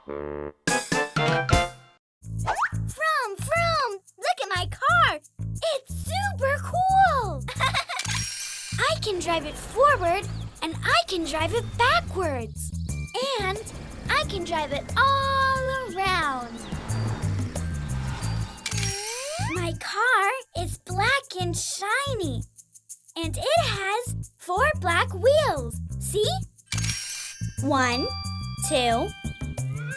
Vroom! Look at my car! It's super cool! I can drive it forward, and I can drive it backwards. And I can drive it all around. My car is black and shiny. And it has 4 black wheels. See? 1, 2,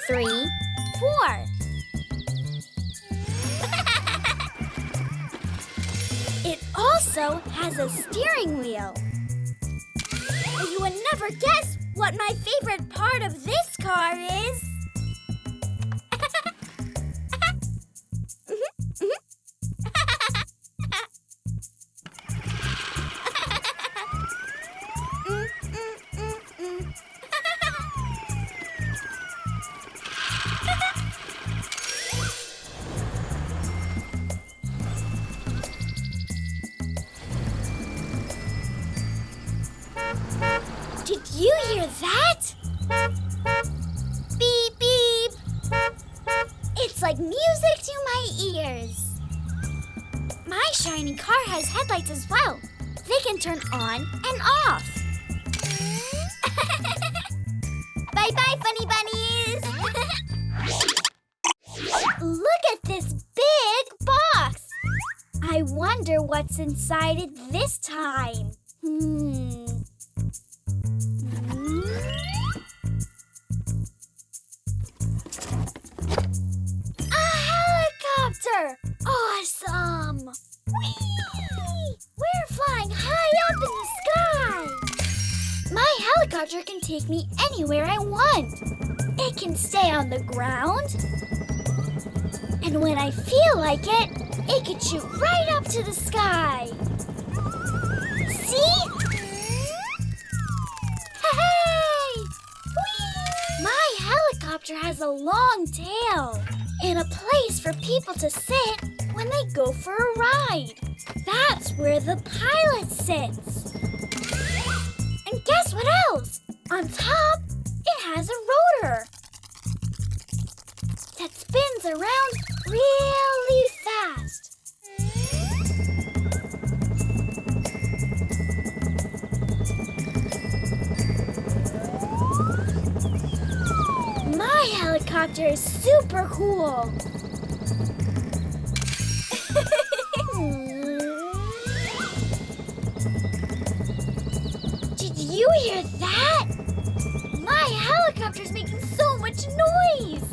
3, 4. It also has a steering wheel. But you would never guess what my favorite part of this car is. Did you hear that? Beep, beep. It's like music to my ears. My shiny car has headlights as well. They can turn on and off. Bye-bye, funny bunnies. Look at this big box. I wonder what's inside it this time. Helicopter! Awesome! Whee! We're flying high up in the sky! My helicopter can take me anywhere I want. It can stay on the ground. And when I feel like it can shoot right up to the sky. See? Hey! Whee! My helicopter has a long tail. And a place for people to sit when they go for a ride. That's where the pilot sits. And guess what else? On top, it has a rotor that spins around really fast. My helicopter is super cool. Did you hear that? My helicopter's making so much noise.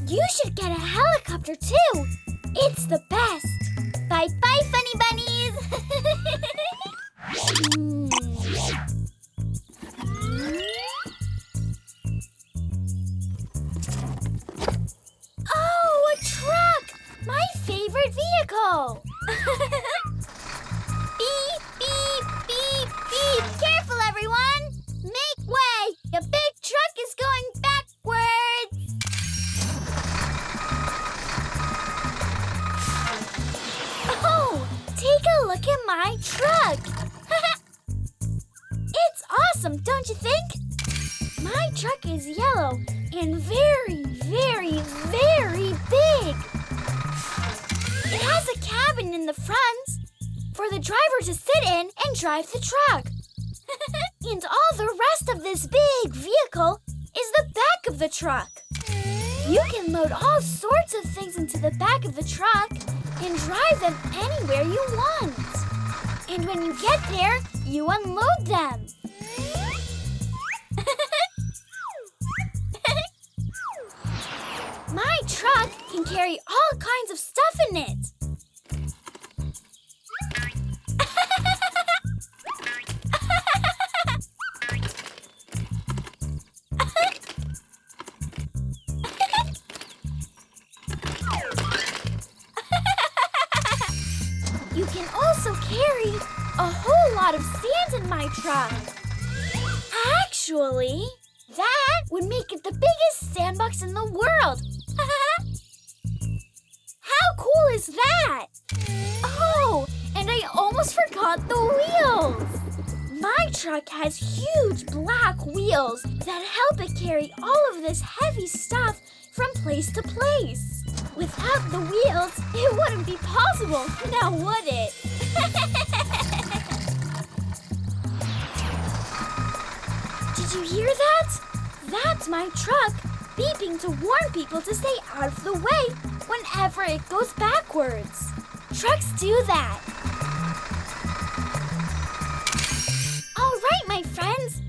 You should get a helicopter too. It's the best. Bye-bye, funny bunnies. Oh, a truck! My favorite vehicle! Beep, beep, beep, beep! Careful, everyone! Make way! The big truck is going backwards! Oh, take a look at my truck! It's awesome, don't you think? My truck is yellow and very, very, very big. It has a cabin in the front for the driver to sit in and drive the truck. And all the rest of this big vehicle is the back of the truck. You can load all sorts of things into the back of the truck and drive them anywhere you want. And when you get there, you unload them. My truck can carry all kinds of stuff in it. You can also carry a whole lot of sand in my truck. Actually, that would make it the biggest sandbox in the world. How cool is that? Oh, and I almost forgot the wheels. My truck has huge black wheels that help it carry all of this heavy stuff from place to place. Without the wheels, it wouldn't be possible, now would it? Did you hear that? That's my truck beeping to warn people to stay out of the way whenever it goes backwards. Trucks do that. All right, my friends.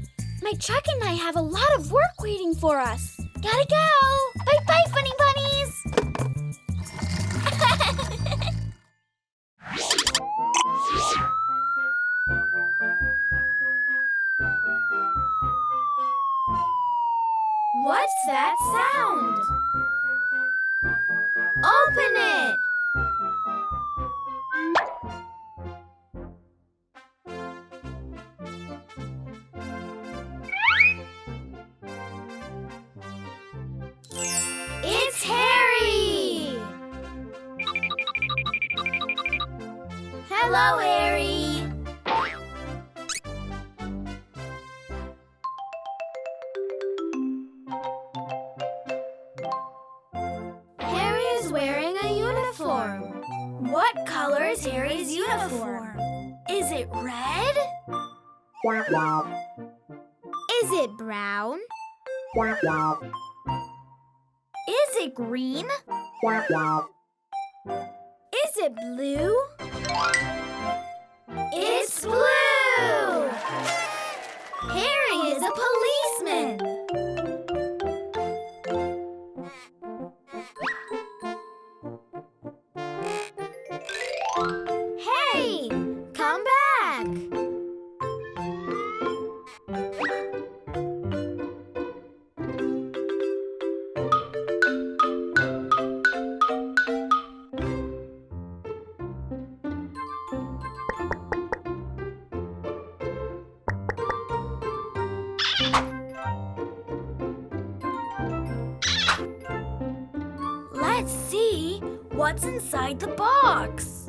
My truck and I have a lot of work waiting for us. Gotta go. Bye-bye, funny bunnies. What's that sound? Open it! It's Harry! Hello, Harry! Harry is wearing a uniform. What color is Harry's uniform? Is it red? Is it brown? Is it green? Is it blue? It's blue! Harry is a policeman! Hey! Come back! Let's see what's inside the box.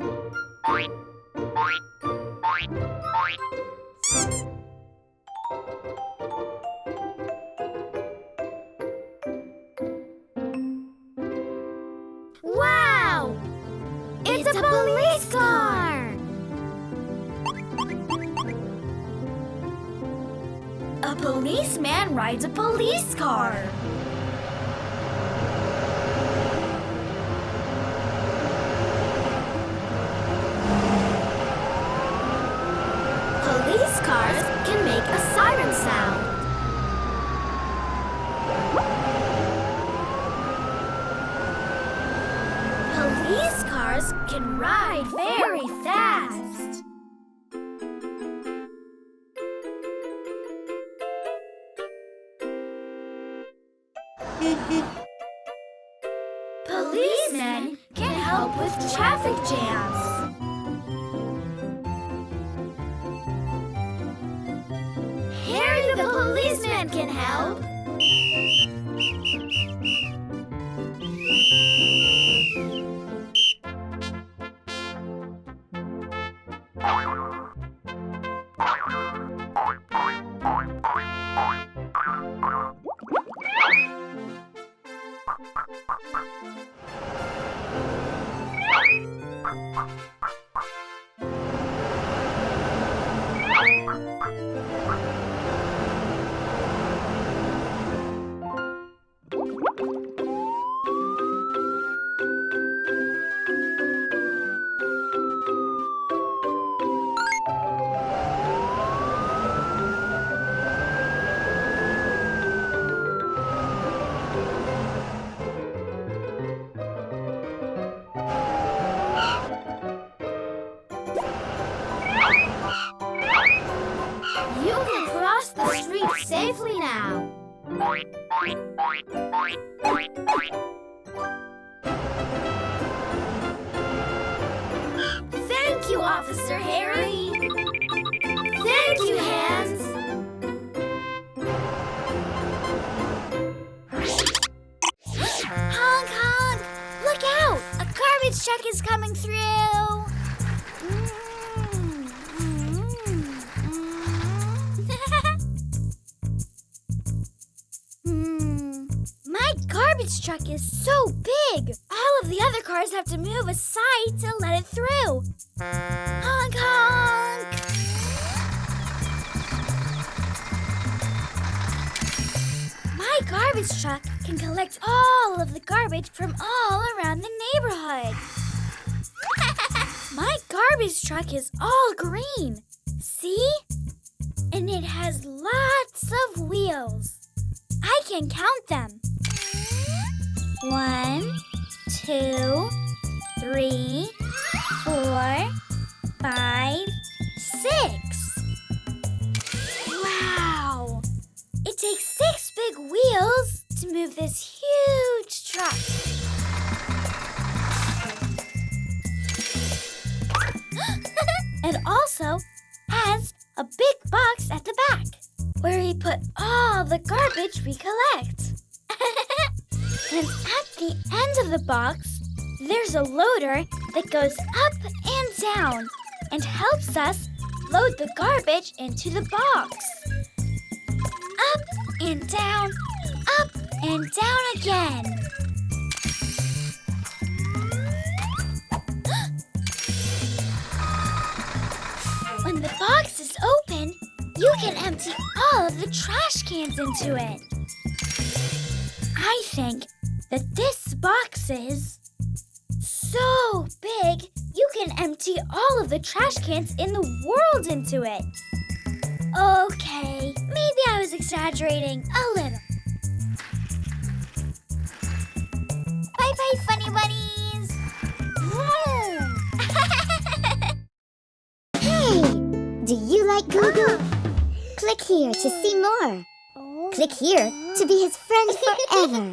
Wow! It's a police car! A policeman rides a police car. Police cars can make a siren sound. Police cars can ride very fast. Policemen can help with traffic jams. Harry the policeman can help. You can cross the street safely now. Thank you, Officer Harry. Thank you, Hans. Honk, honk! Look out! A garbage truck is coming through. garbage truck is so big. All of the other cars have to move aside to let it through. Honk, honk. My garbage truck can collect all of the garbage from all around the neighborhood. My garbage truck is all green. See? And it has lots of wheels. I can count them. 1, 2, 3, 4, 5, 6. Wow! It takes 6 big wheels to move this huge truck. It also has a big box at the back where we put all the garbage we collect. And at the end of the box, there's a loader that goes up and down and helps us load the garbage into the box. Up and down again. When the box is open, you can empty all of the trash cans into it. I think that this box is so big, you can empty all of the trash cans in the world into it. Okay, maybe I was exaggerating a little. Bye-bye, funny bunnies! Hey, do you like GooGoo? Click here to see more. Click here to be his friend forever.